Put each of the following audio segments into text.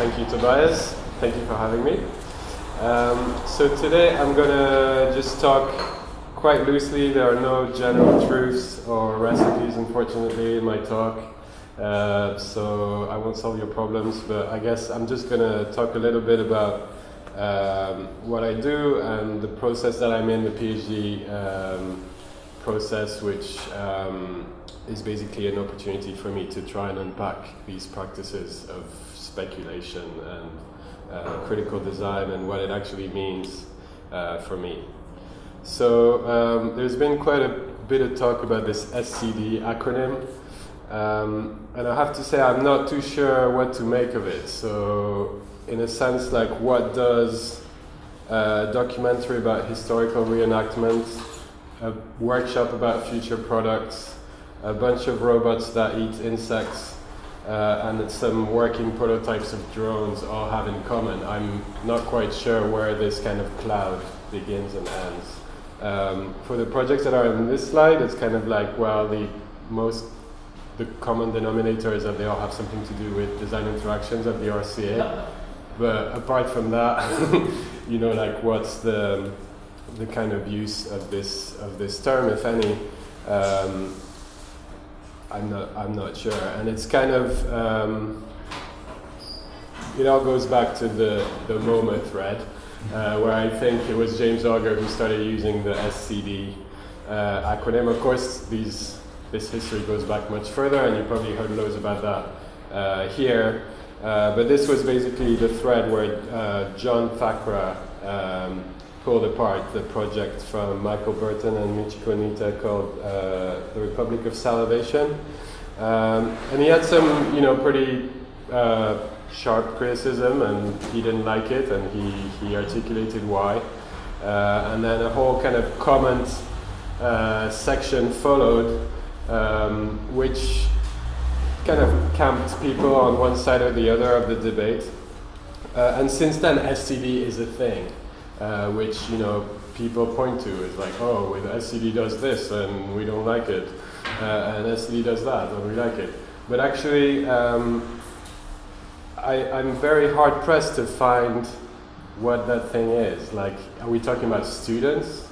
Thank you, Tobias. Thank you for having me. So today I'm gonna just talk quite loosely. There are no general truths or recipes, unfortunately, in my talk. So I won't solve your problems, but I guess I'm just gonna talk a little bit about what I do and the process that I'm in, the PhD process, which is basically an opportunity for me to try and unpack these practices of speculation and critical design and what it actually means for me. So there's been quite a bit of talk about this SCD acronym, and I have to say I'm not too sure what to make of it. So in a sense, like, what does a documentary about historical reenactment, a workshop about future products, a bunch of robots that eat insects, and some working prototypes of drones all have in common? I'm not quite sure where this kind of cloud begins and ends. For the projects that are in this slide, it's kind of like, well, the common denominator is that they all have something to do with design interactions at the RCA. But apart from that, you know, like, what's the kind of use of this term, if any? I'm not sure, and it's kind of it all goes back to the MoMA thread, where I think it was James Auger who started using the SCD acronym. Of course, this history goes back much further, and you probably heard loads about that here. But this was basically the thread where John Thakra pulled apart the project from Michael Burton and Michiko Nita called The Republic of Salivation. And he had some, pretty sharp criticism, and he didn't like it, and he articulated why. And then a whole kind of comment section followed, which kind of camped people on one side or the other of the debate. And since then, SCD is a thing. Which people point to is like, oh, well, SCD does this and we don't like it, and SCD does that and we like it. But actually, I'm very hard pressed to find what that thing is. Like, are we talking about students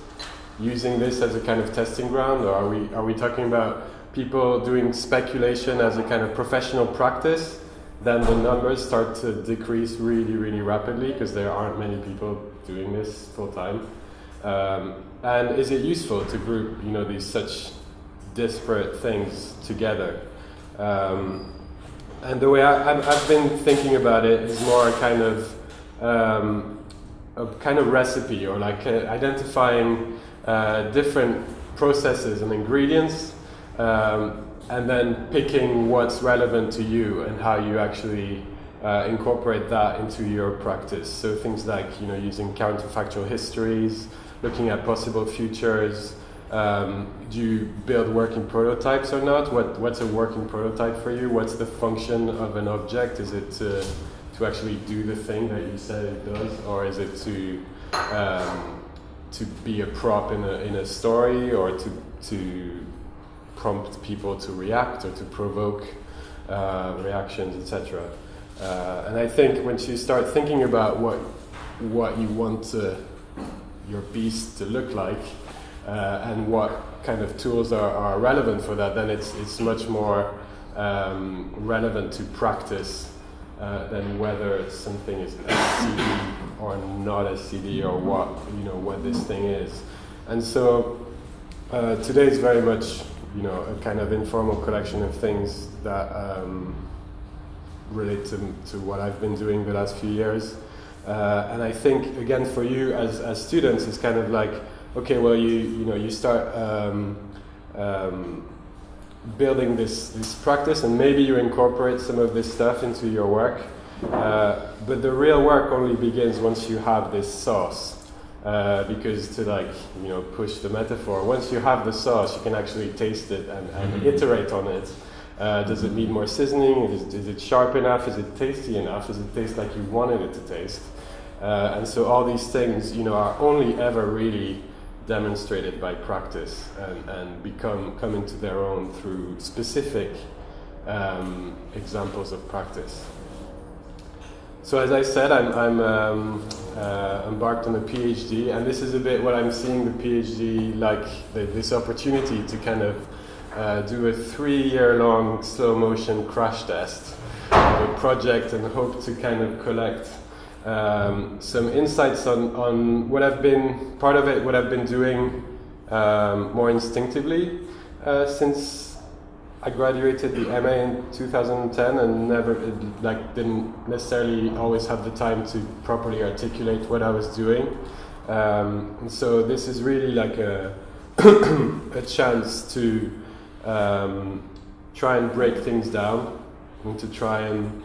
using this as a kind of testing ground, or are we talking about people doing speculation as a kind of professional practice? Then the numbers start to decrease really, really rapidly because there aren't many people doing this full time. And is it useful to group, these such disparate things together? And the way I've been thinking about it is more a kind of recipe, or like identifying different processes and ingredients. And then picking what's relevant to you and how you actually incorporate that into your practice. So things like, using counterfactual histories, looking at possible futures. Do you build working prototypes or not? What's a working prototype for you? What's the function of an object? Is it to actually do the thing that you said it does, or is it to be a prop in a story, or to prompt people to react or to provoke reactions, etc. And I think once you start thinking about what you want your beast to look like, and what kind of tools are relevant for that, then it's much more relevant to practice than whether something is SCD or not SCD, or what this thing is. And so today is very much a kind of informal collection of things that relate to what I've been doing the last few years. And I think, again, for you as students, it's kind of like, okay, well, you start building this practice, and maybe you incorporate some of this stuff into your work. But the real work only begins once you have this sauce. Because to push the metaphor, once you have the sauce, you can actually taste it and iterate on it. Does it need more seasoning? Is it sharp enough? Is it tasty enough? Does it taste like you wanted it to taste? And so all these things, are only ever really demonstrated by practice and come into their own through specific examples of practice. So as I said, I'm embarked on a PhD, and this is a bit what I'm seeing the PhD like, this opportunity to kind of do a 3-year-long slow motion crash test of a project and hope to kind of collect some insights on what I've been, part of it, what I've been doing more instinctively since I graduated the MA in 2010 and didn't necessarily always have the time to properly articulate what I was doing. And so this is really like a a chance to try and break things down and to try and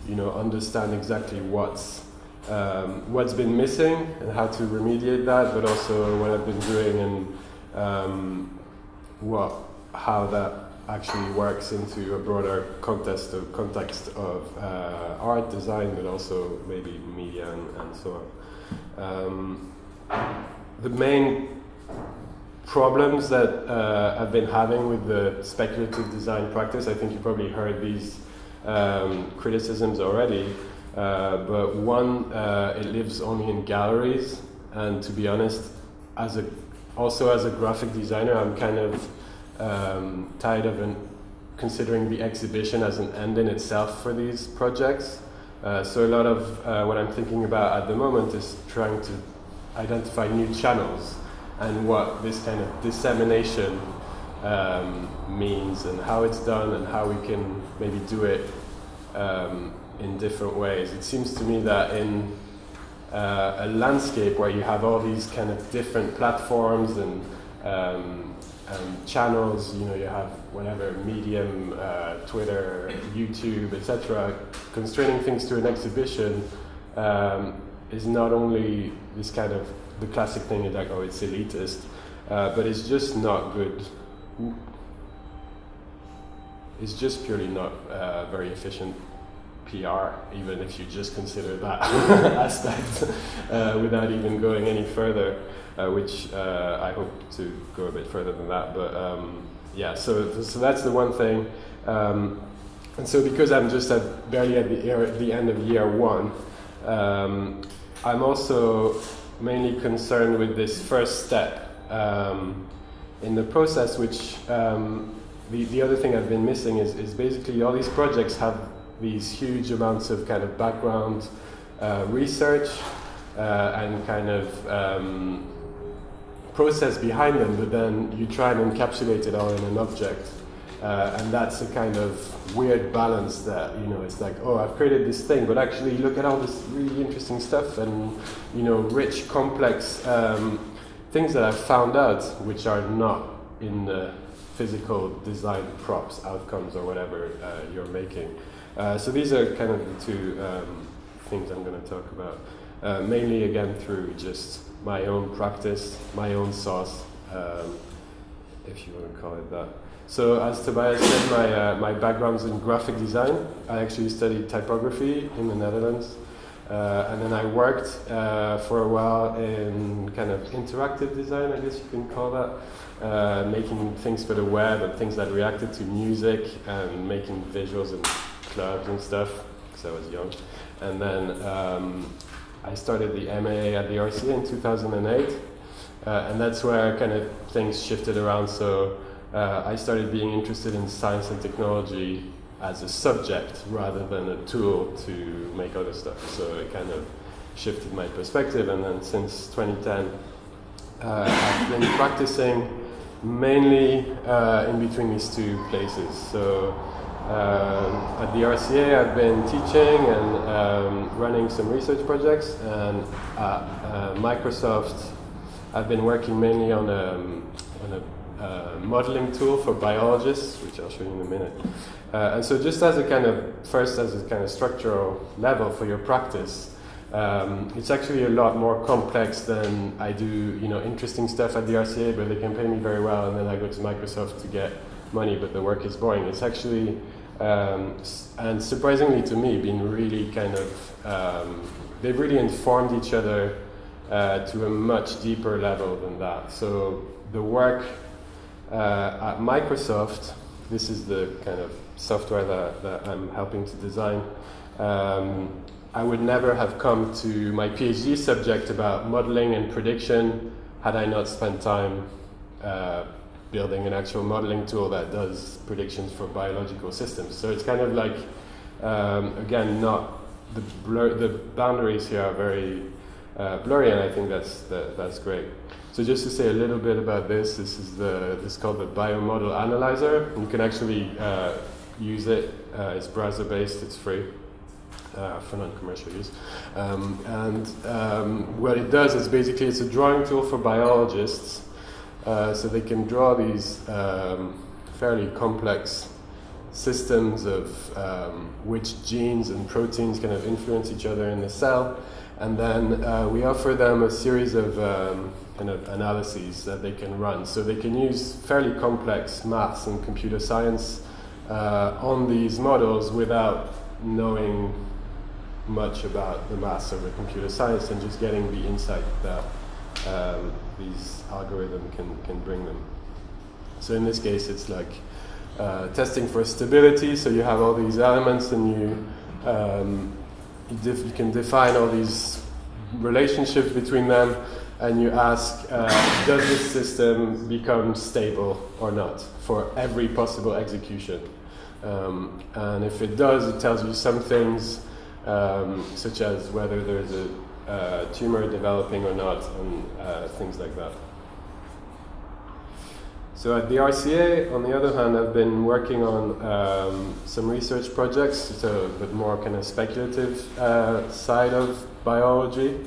understand exactly what's been missing and how to remediate that, but also what I've been doing and how that actually works into a broader context of art, design, but also maybe media and so on. The main problems that I've been having with the speculative design practice, I think you probably heard these criticisms already, but one, it lives only in galleries, and to be honest, as a graphic designer, I'm kind of tired of considering the exhibition as an end in itself for these projects. So a lot of what I'm thinking about at the moment is trying to identify new channels and what this kind of dissemination means and how it's done and how we can maybe do it in different ways. It seems to me that in a landscape where you have all these kind of different platforms and channels, you have whatever, Medium, Twitter, YouTube, etc. Constraining things to an exhibition is not only this kind of the classic thing is like, oh, it's elitist, but it's just not good. It's just purely not very efficient PR, even if you just consider that aspect without even going any further. Which I hope to go a bit further than that, but so that's the one thing. And so because I'm just barely at the end of year one, I'm also mainly concerned with this first step in the process, which the other thing I've been missing is basically all these projects have these huge amounts of kind of background research and kind of process behind them, but then you try and encapsulate it all in an object, and that's a kind of weird balance that it's like, oh, I've created this thing, but actually look at all this really interesting stuff and rich, complex things that I've found out which are not in the physical design props, outcomes, or whatever you're making. So these are kind of the two things I'm going to talk about, mainly again through just my own practice, my own sauce, if you want to call it that. So as Tobias said, my background's in graphic design. I actually studied typography in the Netherlands, and then I worked for a while in kind of interactive design, I guess you can call that, making things for the web and things that reacted to music and making visuals in clubs and stuff, because I was young. And then I started the MA at the RCA in 2008, and that's where kind of things shifted around. So I started being interested in science and technology as a subject rather than a tool to make other stuff. So it kind of shifted my perspective, and then since 2010, I've been practicing mainly in between these two places. So at the RCA, I've been teaching and running some research projects, and at Microsoft, I've been working mainly on a modeling tool for biologists, which I'll show you in a minute. And so just as a kind of structural level for your practice, it's actually a lot more complex than I do, interesting stuff at the RCA, but they can pay me very well, and then I go to Microsoft to get money, but the work is boring. It's actually, and surprisingly to me, been really kind of, they've really informed each other to a much deeper level than that. So the work at Microsoft, this is the kind of software that I'm helping to design. I would never have come to my PhD subject about modeling and prediction had I not spent time building an actual modeling tool that does predictions for biological systems. So it's kind of like, again, not the boundaries here are very blurry, and I think that's great. So just to say a little bit about this is called the Biomodel Analyzer. You can actually use it. It's browser-based. It's free for non-commercial use. What it does is basically it's a drawing tool for biologists, so they can draw these fairly complex systems of which genes and proteins kind of influence each other in the cell, and then we offer them a series of kind of analyses that they can run. So they can use fairly complex maths and computer science on these models without knowing much about the maths or the computer science, and just getting the insight that these algorithms can bring them. So in this case, it's like testing for stability. So you have all these elements, and you can define all these relationships between them, and you ask, does this system become stable or not for every possible execution? And if it does, it tells you some things, such as whether there's a tumor developing or not, and things like that. So at the RCA, on the other hand, I've been working on some research projects, so a bit more kind of speculative side of biology.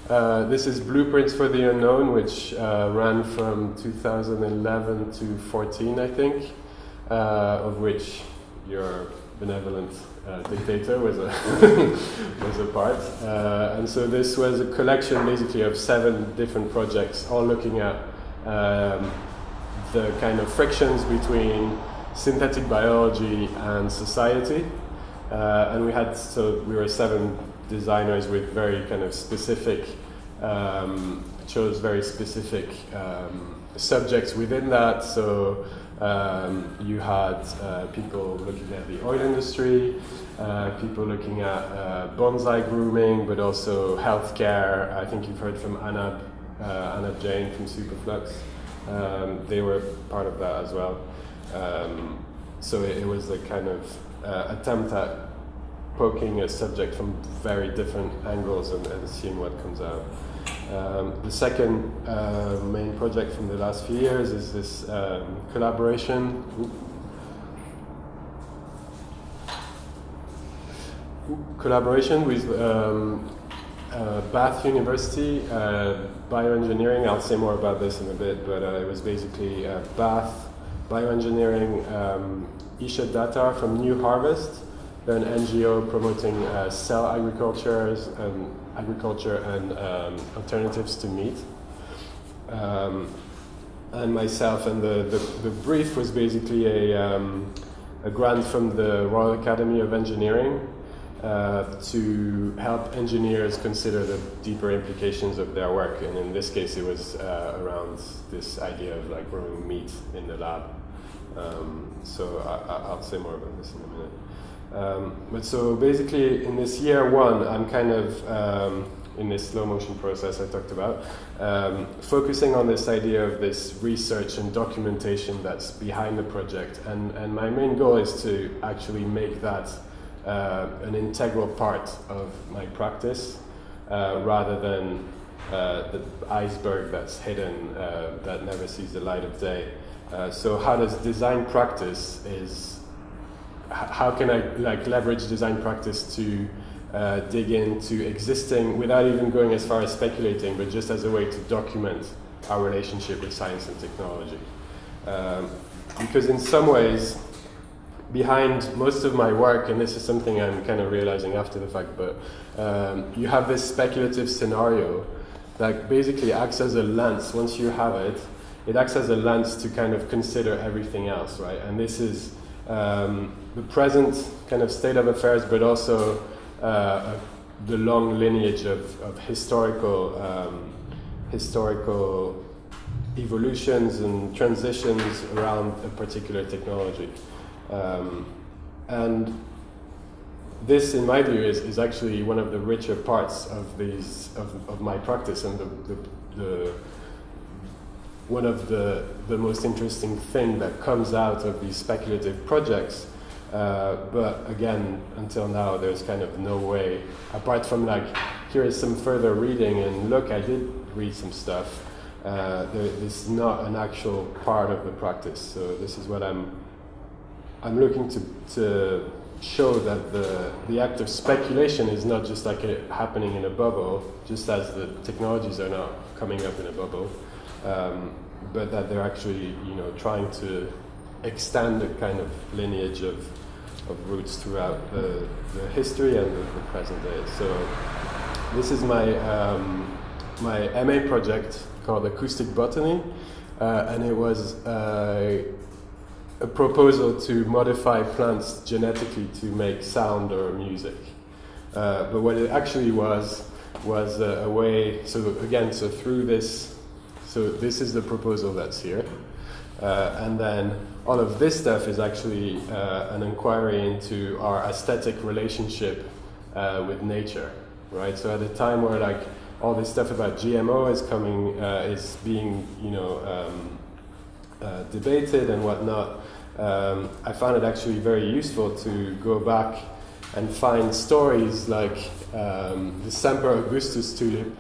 This is Blueprints for the Unknown, which ran from 2011 to 14, I think, of which your benevolent dictator was a part. And so this was a collection basically of 7 different projects, all looking at the kind of frictions between synthetic biology and society. And we were 7 designers with very kind of specific, chose very specific subjects within that. So you had people looking at the oil industry, people looking at bonsai grooming, but also healthcare. I think you've heard from Anna Jane from Superflux. They were part of that as well. So it was a kind of attempt at poking a subject from very different angles and seeing what comes out. The second main project from the last few years is this collaboration with Bath University, bioengineering. I'll say more about this in a bit, but it was basically Bath bioengineering Isha Data from New Harvest. They're an NGO promoting cell agriculture and alternatives to meat. And myself, and the brief was basically a grant from the Royal Academy of Engineering to help engineers consider the deeper implications of their work. And in this case, it was around this idea of like growing meat in the lab. So I'll say more about this in a minute. But so basically in this year 1, I'm kind of, in this slow motion process I talked about, focusing on this idea of this research and documentation that's behind the project. And my main goal is to actually make that an integral part of my practice, rather than the iceberg that's hidden, that never sees the light of day. So how does design practice how can I leverage design practice to dig into existing, without even going as far as speculating, but just as a way to document our relationship with science and technology. Because in some ways, behind most of my work, and this is something I'm kind of realizing after the fact, but you have this speculative scenario that basically acts as a lens. Once you have it, it acts as a lens to kind of consider everything else, right? And this is the present kind of state of affairs, but also the long lineage of historical evolutions and transitions around a particular technology. And this, in my view, is actually one of the richer parts of my practice, and the one of the most interesting thing that comes out of these speculative projects. But again, until now, there's kind of no way, apart from like, here is some further reading, and look, I did read some stuff. This is not an actual part of the practice. So this is what I'm looking to show, that the act of speculation is not just like happening in a bubble, just as the technologies are not coming up in a bubble, but that they're actually, trying to extend a kind of lineage of roots throughout the history and the present day. So this is my MA project called Acoustic Botany, and it was a proposal to modify plants genetically to make sound or music. But what it actually was a way, so through this, so this is the proposal that's here. And then all of this stuff is actually an inquiry into our aesthetic relationship with nature, right? So at a time where like all this stuff about GMO is being debated and whatnot, I found it actually very useful to go back and find stories like the Semper Augustus tulip.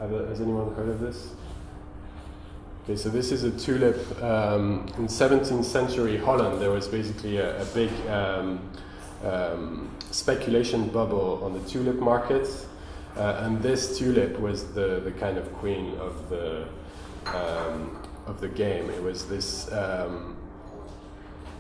Has anyone heard of this? Okay, so this is a tulip. In 17th century Holland, there was basically a big speculation bubble on the tulip markets, and this tulip was the kind of queen of the game. It was this.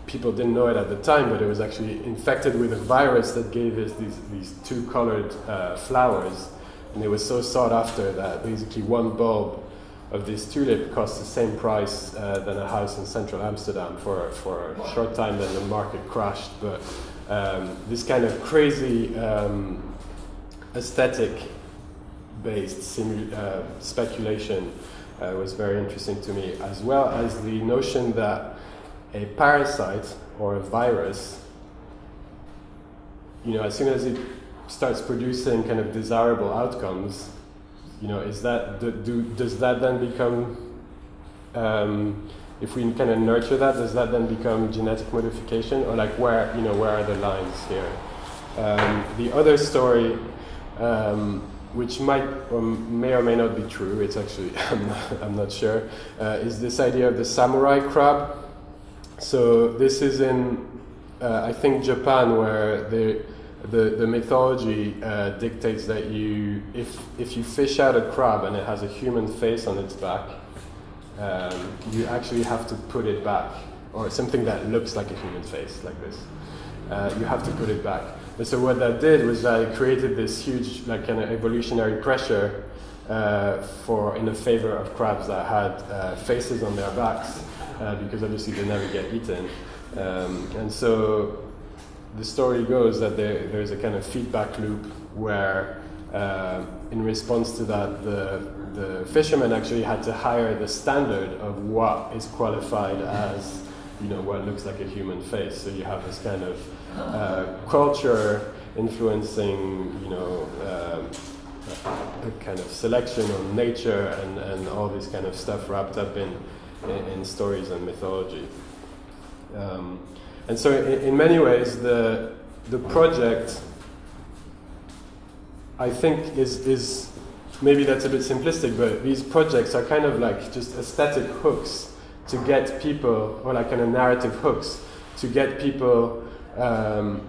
People didn't know it at the time, but it was actually infected with a virus that gave us these two colored flowers, and it was so sought after that basically one bulb of this tulip cost the same price than a house in central Amsterdam for a short time. Then the market crashed. But this kind of crazy aesthetic-based speculation was very interesting to me, as well as the notion that a parasite or a virus, as soon as it starts producing kind of desirable outcomes, does that then become, if we kind of nurture that, does that then become genetic modification, or like where are the lines here? The other story, which might or may not be true, it's actually I'm not sure, is this idea of the samurai crab. So this is in I think Japan, where the mythology dictates that if you fish out a crab and it has a human face on its back, you actually have to put it back, or something that looks like a human face, like this. You have to put it back. And so what that did was that it created this huge kind of evolutionary pressure in the favor of crabs that had faces on their backs, because obviously they never get eaten. And so the story goes that there's a kind of feedback loop where, in response to that, the fishermen actually had to hire the standard of what is qualified as, what looks like a human face. So you have this kind of culture influencing, a kind of selection on nature and all this kind of stuff wrapped up in stories and mythology. And so in many ways, the project, I think, is maybe that's a bit simplistic, but these projects are kind of like just aesthetic hooks to get people, or like kind of narrative hooks to get people, to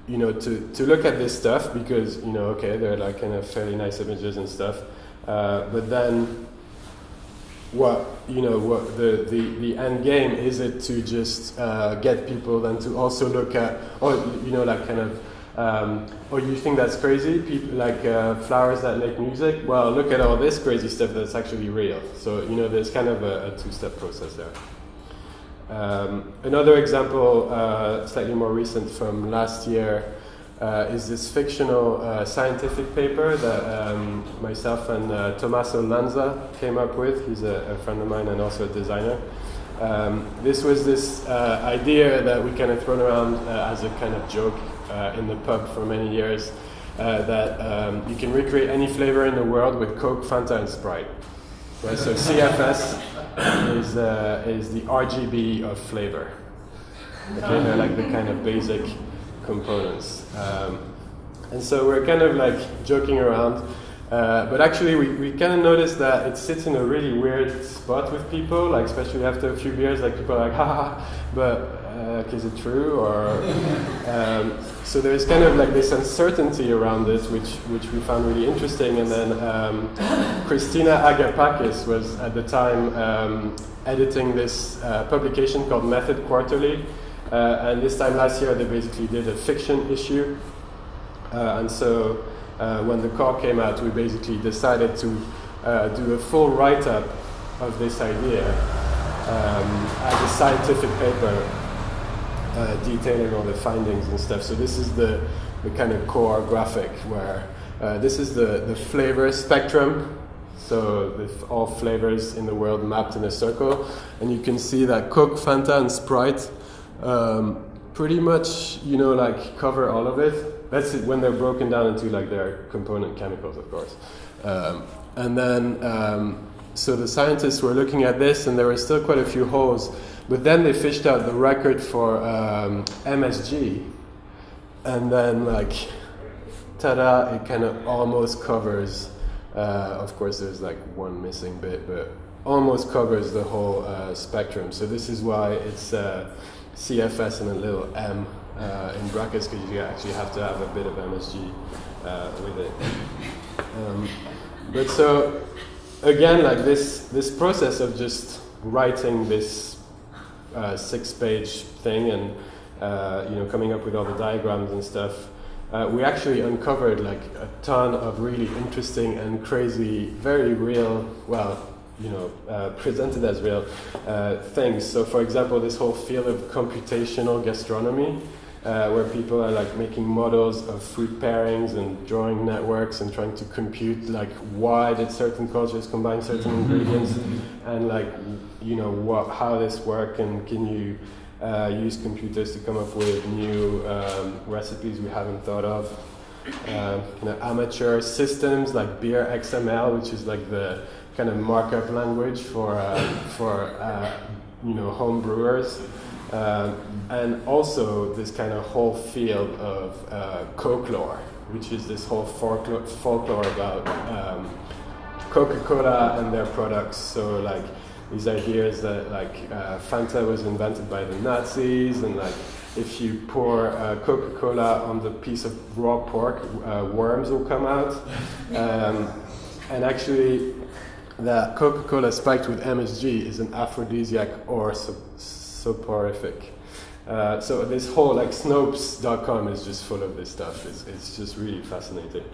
look at this stuff, because, okay, they're like kind of fairly nice images and stuff, but then the end game, is it to just get people then to also look at, you think that's crazy? People like flowers that make music? Well, look at all this crazy stuff that's actually real. So there's kind of a two-step process there. Another example, slightly more recent, from last year, is this fictional scientific paper that myself and Tommaso Lanza came up with. He's a friend of mine and also a designer. This was this idea that we kind of thrown around as a kind of joke in the pub for many years, that you can recreate any flavor in the world with Coke, Fanta, and Sprite. Right? So CFS is the RGB of flavor. Okay, they're like the kind of basic components. And so we're kind of like joking around, but actually we kind of noticed that it sits in a really weird spot with people, like especially after a few beers, like people are like, ha, but is it true? Or so there's kind of like this uncertainty around it, which we found really interesting. And then Christina Agapakis was at the time editing this publication called Method Quarterly, and this time last year they basically did a fiction issue. And so when the call came out, we basically decided to do a full write-up of this idea as a scientific paper detailing all the findings and stuff. So this is the kind of core graphic where this is the flavor spectrum. So with all flavors in the world mapped in a circle. And you can see that Coke, Fanta, and Sprite pretty much, like cover all of it. That's it when they're broken down into like their component chemicals, of course. And then, so the scientists were looking at this, and there were still quite a few holes. But then they fished out the record for MSG, and then like, ta-da! It kind of almost covers. Of course, there's like one missing bit, but almost covers the whole spectrum. So this is why it's CFS and a little M. In brackets, because you actually have to have a bit of MSG with it. But so again, like this process of just writing this 6-page thing and coming up with all the diagrams and stuff, we actually uncovered like a ton of really interesting and crazy, very real, presented as real things. So for example, this whole field of computational gastronomy, where people are like making models of food pairings and drawing networks and trying to compute like why did certain cultures combine certain ingredients, and like how this work, and can you use computers to come up with new recipes we haven't thought of. Amateur systems like Beer XML, which is like the kind of markup language for home brewers. And also this kind of whole field of folklore, which is this whole folklore about Coca-Cola and their products. So like these ideas that like Fanta was invented by the Nazis, and like if you pour Coca-Cola on the piece of raw pork, worms will come out. And actually that Coca-Cola spiked with MSG is an aphrodisiac or soporific. So this whole like Snopes.com is just full of this stuff. It's just really fascinating.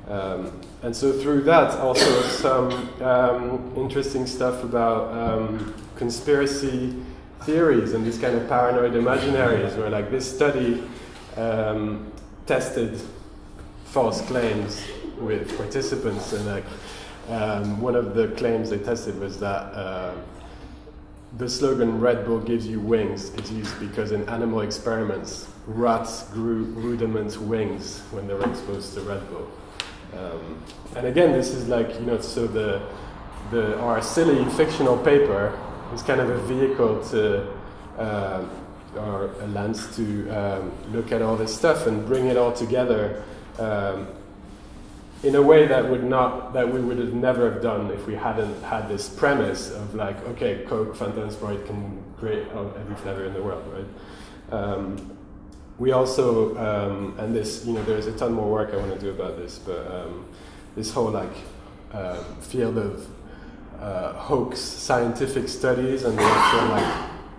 And so through that also some interesting stuff about conspiracy theories and these kind of paranoid imaginaries, where like this study tested false claims with participants, and like one of the claims they tested was that the slogan "Red Bull gives you wings" is used because in animal experiments, rats grew rudiment wings when they were exposed to Red Bull. And again, this is like, so our silly fictional paper is kind of a vehicle to, or a lens to look at all this stuff and bring it all together in a way that we would have never have done if we hadn't had this premise of like, okay, Coke, Fanta, and Sprite can create every flavor in the world, right? We also, and this, there's a ton more work I want to do about this, but this whole like field of hoax scientific studies and the actual like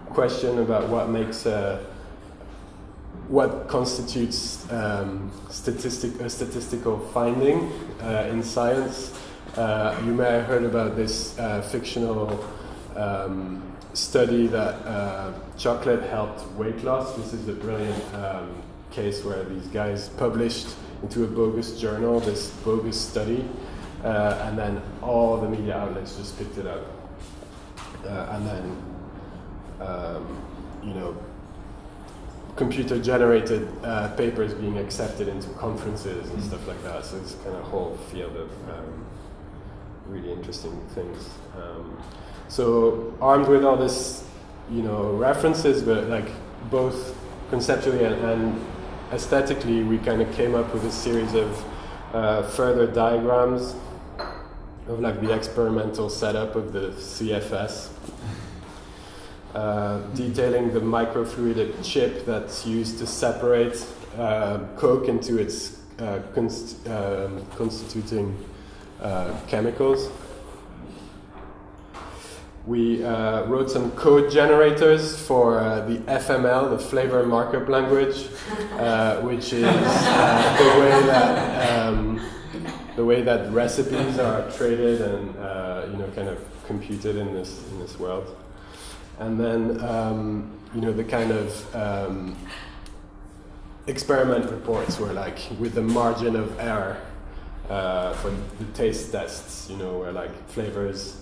question about what makes what constitutes a statistical finding in science. You may have heard about this fictional study that chocolate helped weight loss. This is a brilliant case where these guys published into a bogus journal this bogus study, and then all the media outlets just picked it up. And then, computer-generated papers being accepted into conferences and stuff like that. So it's kind of a whole field of really interesting things. So armed with all this, references, but like both conceptually and aesthetically, we kind of came up with a series of further diagrams of like the experimental setup of the CFS, detailing the microfluidic chip that's used to separate coke into its constituting chemicals. We wrote some code generators for the FML, the flavor markup language, which is the way that recipes are traded and kind of computed in this world. And then the kind of experiment reports were like with the margin of error for the taste tests, where like flavors.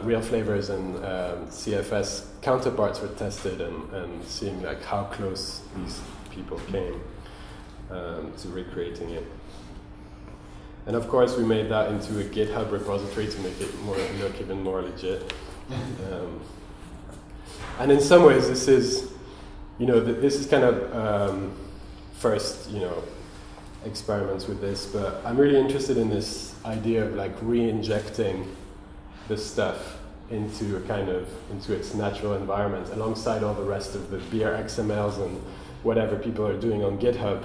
Real flavors and CFS counterparts were tested and seeing like how close these people came to recreating it. And of course we made that into a GitHub repository to make it look even more legit. And in some ways this is, this is kind of first, experiments with this, but I'm really interested in this idea of like re-injecting this stuff into its natural environment alongside all the rest of the beer XMLs and whatever people are doing on GitHub,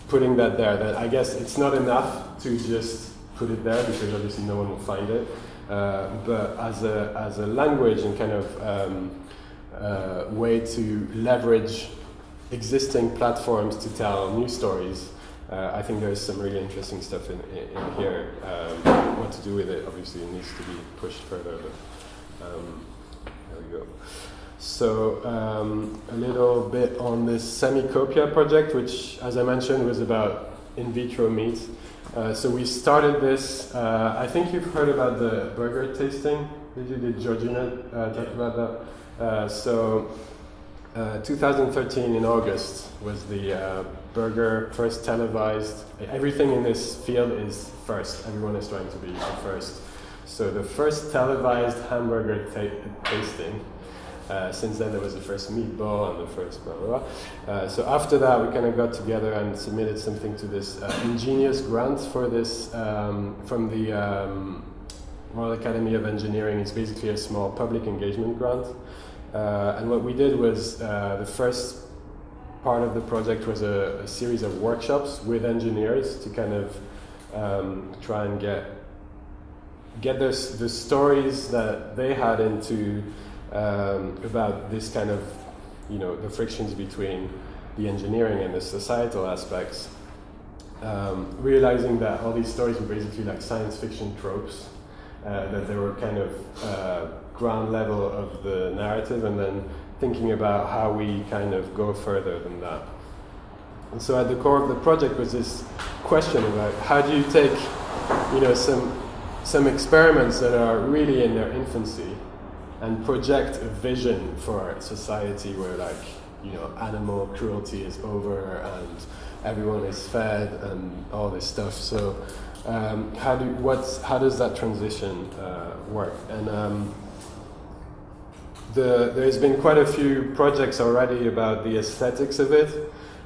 putting that there. That I guess it's not enough to just put it there because obviously no one will find it, but as a language and kind of way to leverage existing platforms to tell new stories. I think there's some really interesting stuff in here. What to do with it, obviously, it needs to be pushed further, but there we go. So a little bit on this Semicopia project, which, as I mentioned, was about in vitro meat. So we started this, I think you've heard about the burger tasting. Did Georgina talk about that? 2013 in August was the burger first televised. Everything in this field is first. Everyone is trying to be first. So the first televised hamburger tasting. Since then there was the first meatball and the first blah blah blah. So after that we kind of got together and submitted something to this ingenious grant for this from the Royal Academy of Engineering. It's basically a small public engagement grant. And what we did was the first part of the project was a series of workshops with engineers to kind of try and get the stories that they had into about this kind of, the frictions between the engineering and the societal aspects, realizing that all these stories were basically like science fiction tropes, that they were kind of ground level of the narrative, and then thinking about how we kind of go further than that. And so at the core of the project was this question about how do you take, some experiments that are really in their infancy and project a vision for society where animal cruelty is over and everyone is fed and all this stuff. So how does that transition work? And there's been quite a few projects already about the aesthetics of it,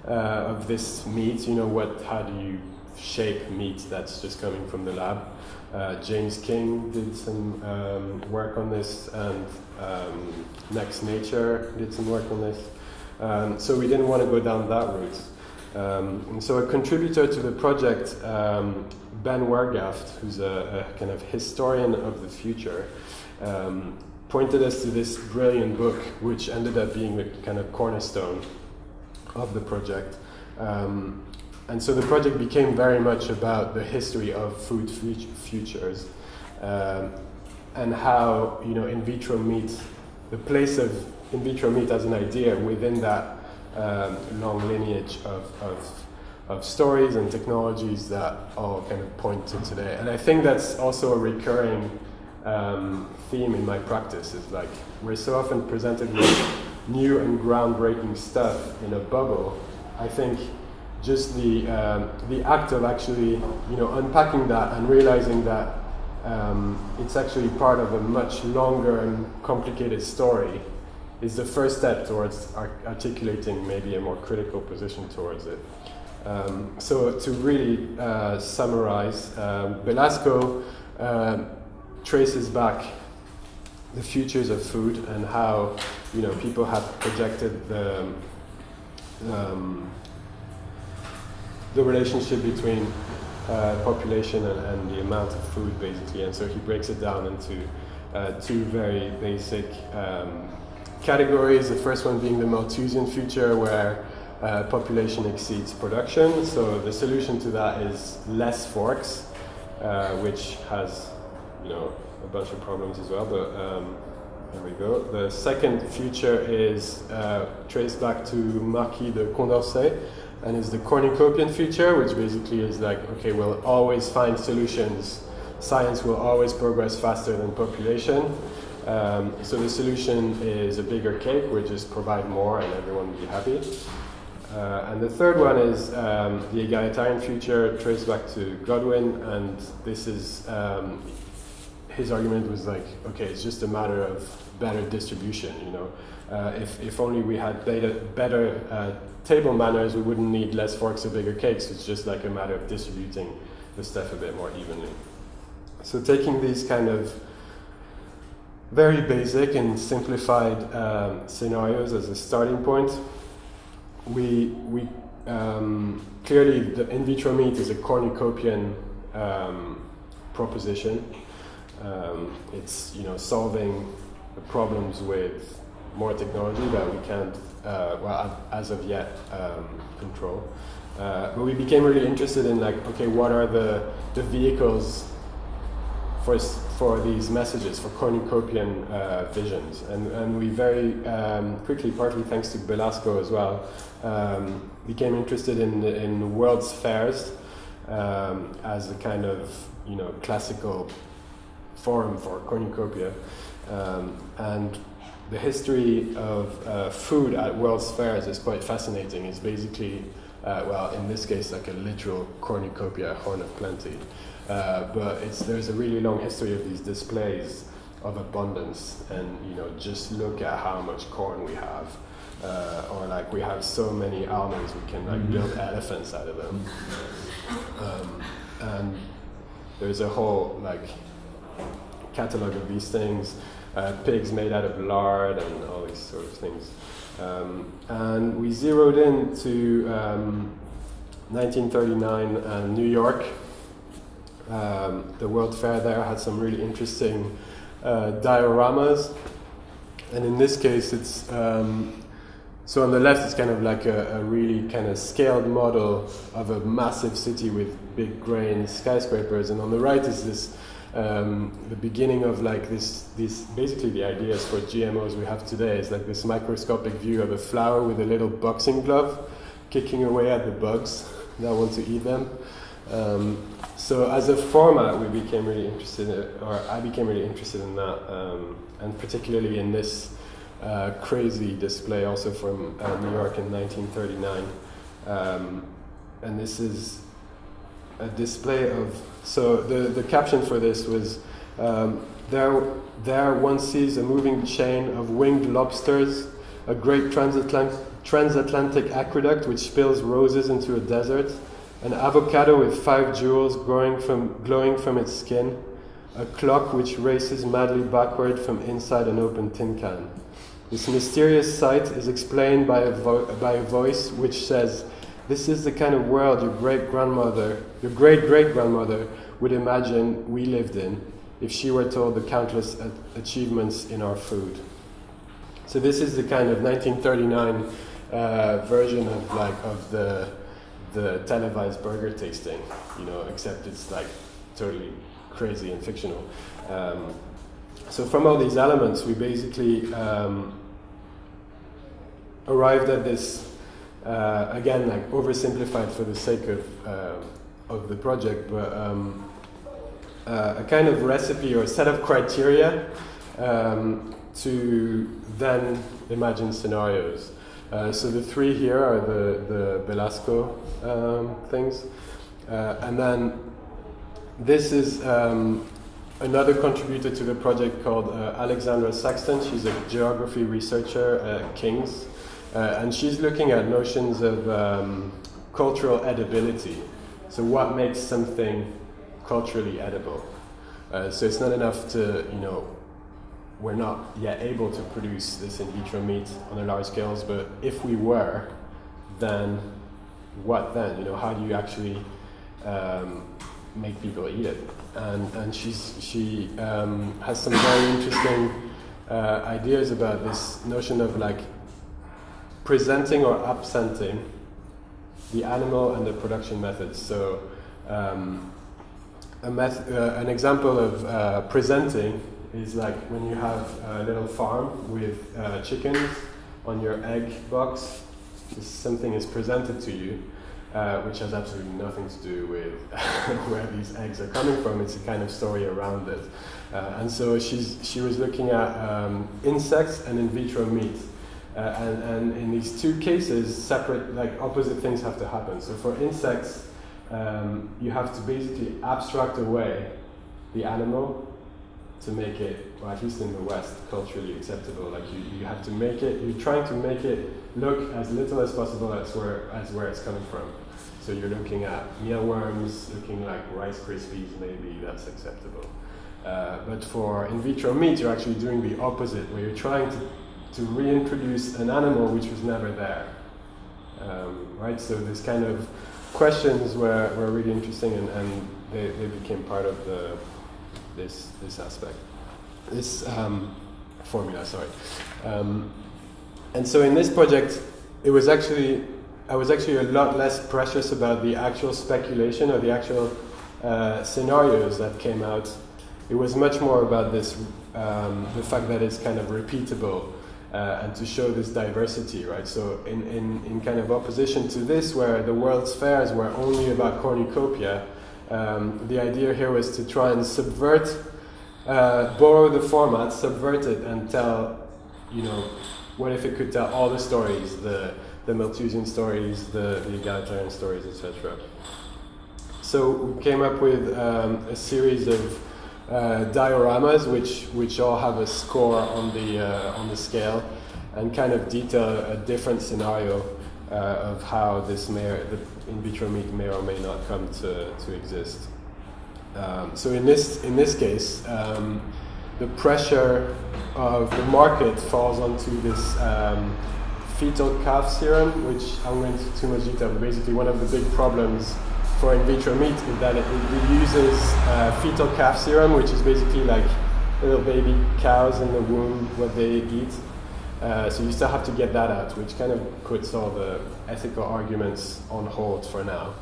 of this meat. How do you shape meat that's just coming from the lab? James King did some work on this, and Next Nature did some work on this. So we didn't want to go down that route. And so a contributor to the project, Ben Wergaft, who's a kind of historian of the future, pointed us to this brilliant book, which ended up being the kind of cornerstone of the project. And so the project became very much about the history of food futures, and how in vitro meat, the place of in vitro meat as an idea within that long lineage of stories and technologies that all kind of point to today. And I think that's also a recurring theme in my practice, is like we're so often presented with new and groundbreaking stuff in a bubble. I think just the act of actually, unpacking that and realizing that it's actually part of a much longer and complicated story is the first step towards articulating maybe a more critical position towards it. So to really summarize, Velasco traces back the futures of food and how people have projected the relationship between population and the amount of food, basically. And so he breaks it down into two very basic categories. The first one being the Malthusian Future, where population exceeds production. So the solution to that is less forks, which has a bunch of problems as well, but there we go. The second future is traced back to Marquis de Condorcet, and is the cornucopian future, which basically is like, okay, we'll always find solutions. Science will always progress faster than population. So the solution is a bigger cake, we just provide more and everyone will be happy. And the third one is the egalitarian future, traced back to Godwin, and this is, his argument was like, okay, it's just a matter of better distribution, if only we had better table manners, we wouldn't need less forks or bigger cakes. It's just like a matter of distributing the stuff a bit more evenly. So taking these kind of very basic and simplified scenarios as a starting point, we clearly the in vitro meat is a cornucopian proposition. It's solving the problems with more technology that we can't, as of yet, control. But we became really interested in okay, what are the vehicles for these messages, for cornucopian visions, and we very quickly, partly thanks to Velasco as well, became interested in world's fairs as a kind of classical forum for cornucopia, and the history of food at World's Fairs is quite fascinating. It's basically, in this case, like a literal cornucopia, horn of plenty. But there's a really long history of these displays of abundance, and just look at how much corn we have, or we have so many almonds we can build elephants out of them, and there's a whole catalog of these things. Pigs made out of lard and all these sort of things. And we zeroed in to 1939 New York. The World Fair there had some really interesting dioramas. And in this case, it's so on the left it's kind of like a really kind of scaled model of a massive city with big grain skyscrapers, and on the right is this the beginning of this basically the ideas for GMOs we have today is like this microscopic view of a flower with a little boxing glove kicking away at the bugs that want to eat them. So as a format, we became really interested I became really interested in that, and particularly in this crazy display also from New York in 1939, and this is a display of, so the caption for this was, there one sees a moving chain of winged lobsters, a great transatlantic aqueduct which spills roses into a desert, an avocado with 5 jewels glowing from its skin, a clock which races madly backward from inside an open tin can. This mysterious sight is explained by a voice which says, "This is the kind of world your great-great-grandmother would imagine we lived in if she were told the countless achievements in our food." So this is the kind of 1939 version of the televised burger tasting, except it's totally crazy and fictional. So from all these elements, we basically arrived at this. Again, oversimplified for the sake of the project, but a kind of recipe or a set of criteria to then imagine scenarios. So the three here are the Velasco things. And then this is another contributor to the project called Alexandra Saxton. She's a geography researcher at King's. And she's looking at notions of cultural edibility. So what makes something culturally edible? So it's not enough to, we're not yet able to produce this in vitro meat on a large scale, but if we were, then what then? How do you actually make people eat it? And she has some very interesting ideas about this notion of like presenting or absenting the animal and the production methods. So an example of presenting is like when you have a little farm with chickens on your egg box, something is presented to you, which has absolutely nothing to do with where these eggs are coming from. It's a kind of story around it. And so she was looking at insects and in vitro meat. And in these two cases, separate, like opposite things have to happen. So for insects, you have to basically abstract away the animal to make it, or at least in the West, culturally acceptable. Like you have to make it, you're trying to make it look as little as possible as where it's coming from. So you're looking at mealworms, looking like Rice Krispies, maybe that's acceptable. But for in vitro meat, you're actually doing the opposite, where you're trying to reintroduce an animal which was never there. Right? So this kind of questions were really interesting, and they became part of this aspect, this formula. Sorry. And so in this project, I was actually a lot less precious about the actual speculation or the actual scenarios that came out. It was much more about this, the fact that it's kind of repeatable. And to show this diversity, right? So in kind of opposition to this, where the World's Fairs were only about cornucopia, the idea here was to try and subvert, borrow the format, subvert it, and tell, what if it could tell all the stories, the Malthusian stories, the egalitarian stories, etc. So we came up with a series of dioramas which all have a score on the scale and kind of detail a different scenario of how this the in vitro meat may or may not come to exist. So in this case, the pressure of the market falls onto this fetal calf serum, which I won't go into too much detail, but basically one of the big problems for in vitro meat is that it uses fetal calf serum, which is basically like little baby cows in the womb, what they eat. So you still have to get that out, which kind of puts all the ethical arguments on hold for now.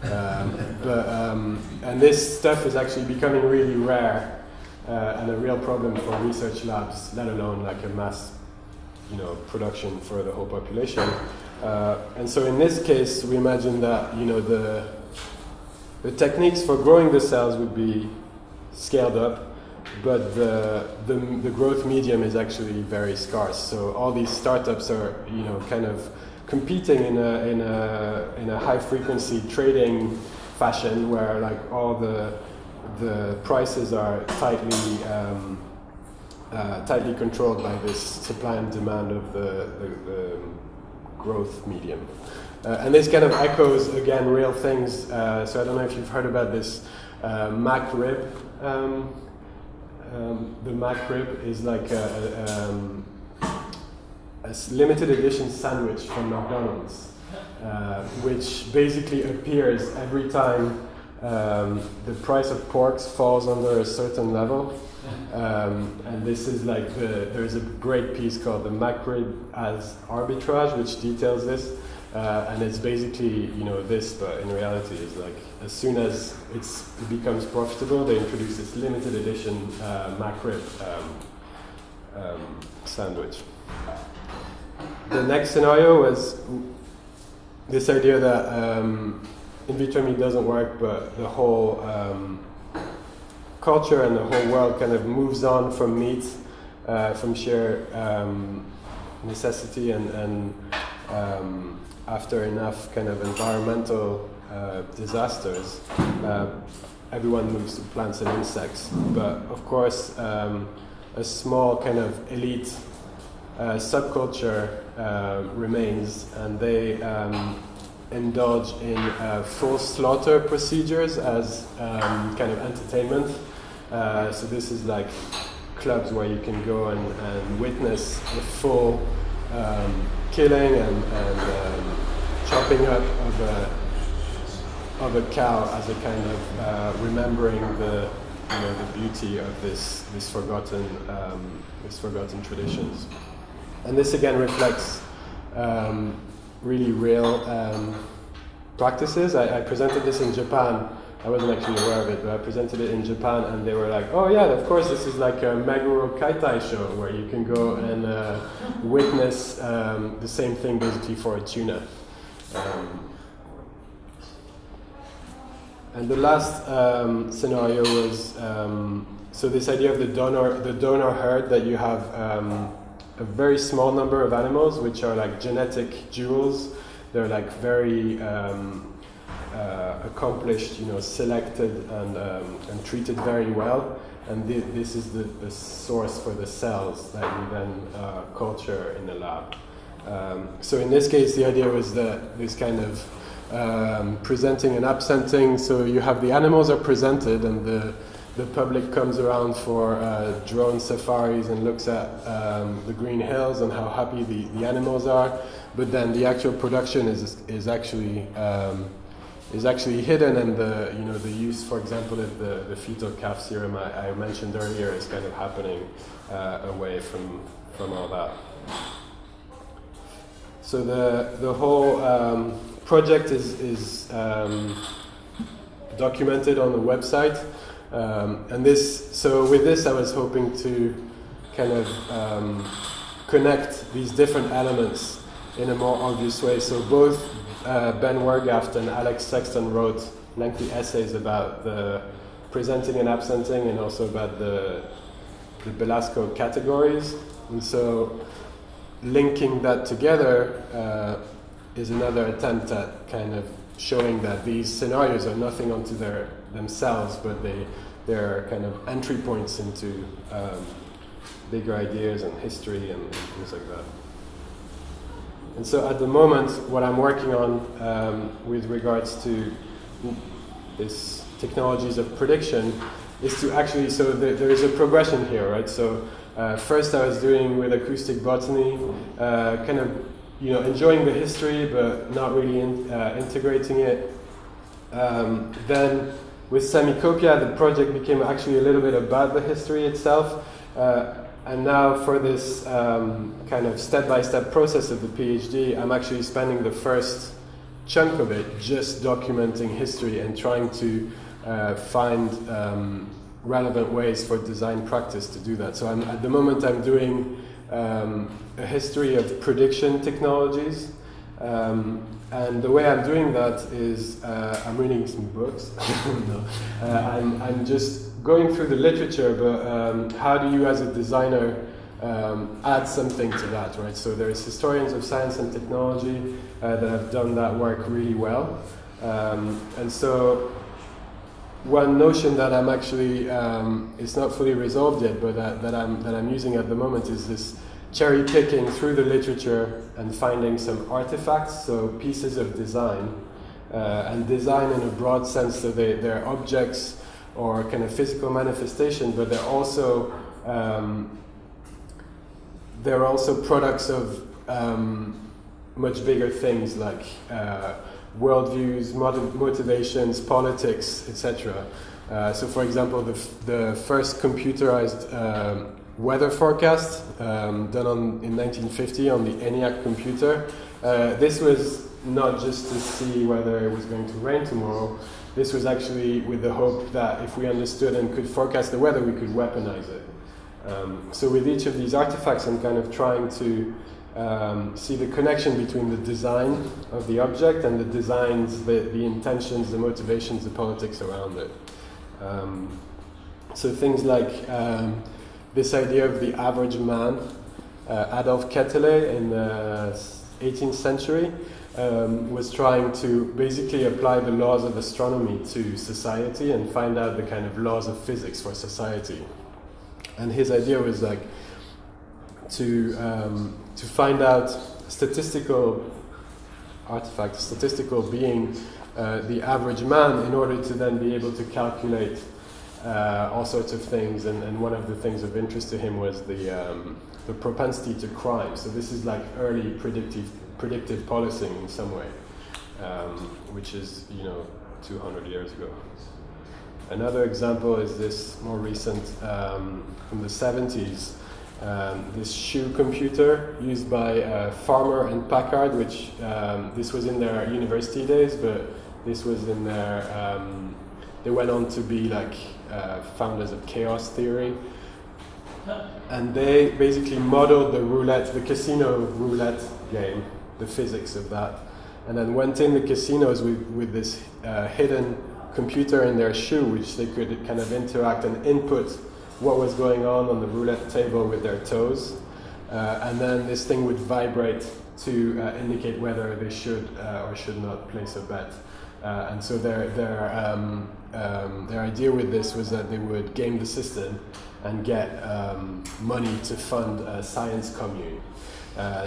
And this stuff is actually becoming really rare and a real problem for research labs, let alone like a mass production for the whole population. And so in this case, we imagine that the techniques for growing the cells would be scaled up, but the growth medium is actually very scarce. So all these startups are kind of competing in a high frequency trading fashion, where like all the prices are tightly controlled by this supply and demand of the growth medium. And this kind of echoes, again, real things. So I don't know if you've heard about this Mac rib. The Mac rib is like a limited edition sandwich from McDonald's, which basically appears every time the price of porks falls under a certain level. And this is like there's a great piece called the Mac rib as arbitrage, which details this. And it's basically, this, but in reality is like, as soon as it becomes profitable, they introduce this limited edition Mac rib sandwich. The next scenario was this idea that in vitro meat doesn't work, but the whole culture and the whole world kind of moves on from meat from sheer necessity and after enough kind of environmental disasters, everyone moves to plants and insects. But of course, a small kind of elite subculture remains, and they indulge in full slaughter procedures as kind of entertainment. So this is like clubs where you can go and witness the full killing and chopping up of a cow as a kind of remembering the beauty of this forgotten traditions. And this again reflects really real practices. I presented this in Japan. I wasn't actually aware of it, but I presented it in Japan, and they were like, "Oh yeah, of course, this is like a Meguro Kaitai show where you can go and witness the same thing basically for a tuna." And the last scenario was so this idea of the donor herd, that you have a very small number of animals which are like genetic jewels. They're like very accomplished, selected and treated very well. And this is the source for the cells that you then culture in the lab. So in this case, the idea was that this kind of presenting and absenting. So you have the animals are presented, and the public comes around for drone safaris and looks at the green hills and how happy the animals are. But then the actual production is actually hidden, and the use, for example, of the fetal calf serum I mentioned earlier is kind of happening away from all that. So the whole project is documented on the website, and with this I was hoping to kind of connect these different elements in a more obvious way. So both Ben Wergaft and Alex Sexton wrote lengthy essays about the presenting and absenting, and also about the Belasco categories. And so linking that together is another attempt at kind of showing that these scenarios are nothing unto themselves, but they're kind of entry points into bigger ideas and history and things like that. And so at the moment, what I'm working on with regards to this technologies of prediction is to actually, so there is a progression here, right? So first I was doing with acoustic botany, kind of, enjoying the history, but not really integrating it. Then with Semicopia, the project became actually a little bit about the history itself. And now for this kind of step-by-step process of the PhD, I'm actually spending the first chunk of it just documenting history and trying to find relevant ways for design practice to do that. So at the moment I'm doing a history of prediction technologies. And the way I'm doing that is I'm reading some books. No. I'm just going through the literature, but how do you as a designer add something to that, right? So there's historians of science and technology that have done that work really well. And so one notion that I'm actually, it's not fully resolved yet, but that I'm using at the moment is this cherry picking through the literature and finding some artifacts, so pieces of design, and design in a broad sense, so they're objects or kind of physical manifestation, but they're also products of much bigger things like worldviews, motivations, politics, etc. So, for example, the first computerized weather forecast done in 1950 on the ENIAC computer. This was not just to see whether it was going to rain tomorrow. This was actually with the hope that if we understood and could forecast the weather, we could weaponize it. So with each of these artifacts, I'm kind of trying to see the connection between the design of the object and the designs, the intentions, the motivations, the politics around it. So things like this idea of the average man. Adolf Quetelet in the 18th century was trying to basically apply the laws of astronomy to society and find out the kind of laws of physics for society. And his idea was like to find out statistical artifacts, statistical being the average man, in order to then be able to calculate all sorts of things. And one of the things of interest to him was the propensity to crime. So this is like early predictive policing in some way, which is 200 years ago. Another example is this more recent from the 70s. This shoe computer used by Farmer and Packard, which this was in their university days, but this was in their they went on to be like founders of chaos theory. And they basically modeled the casino roulette game, the physics of that, and then went in the casinos with this hidden computer in their shoe, which they could kind of interact and input what was going on the roulette table with their toes. And then this thing would vibrate to indicate whether they should or should not place a bet. And so their idea with this was that they would game the system and get money to fund a science commune.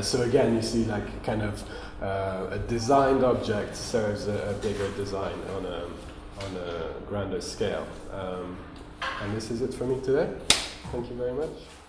So again, you see like kind of a designed object serves a bigger design on a grander scale. And this is it for me today. Thank you very much.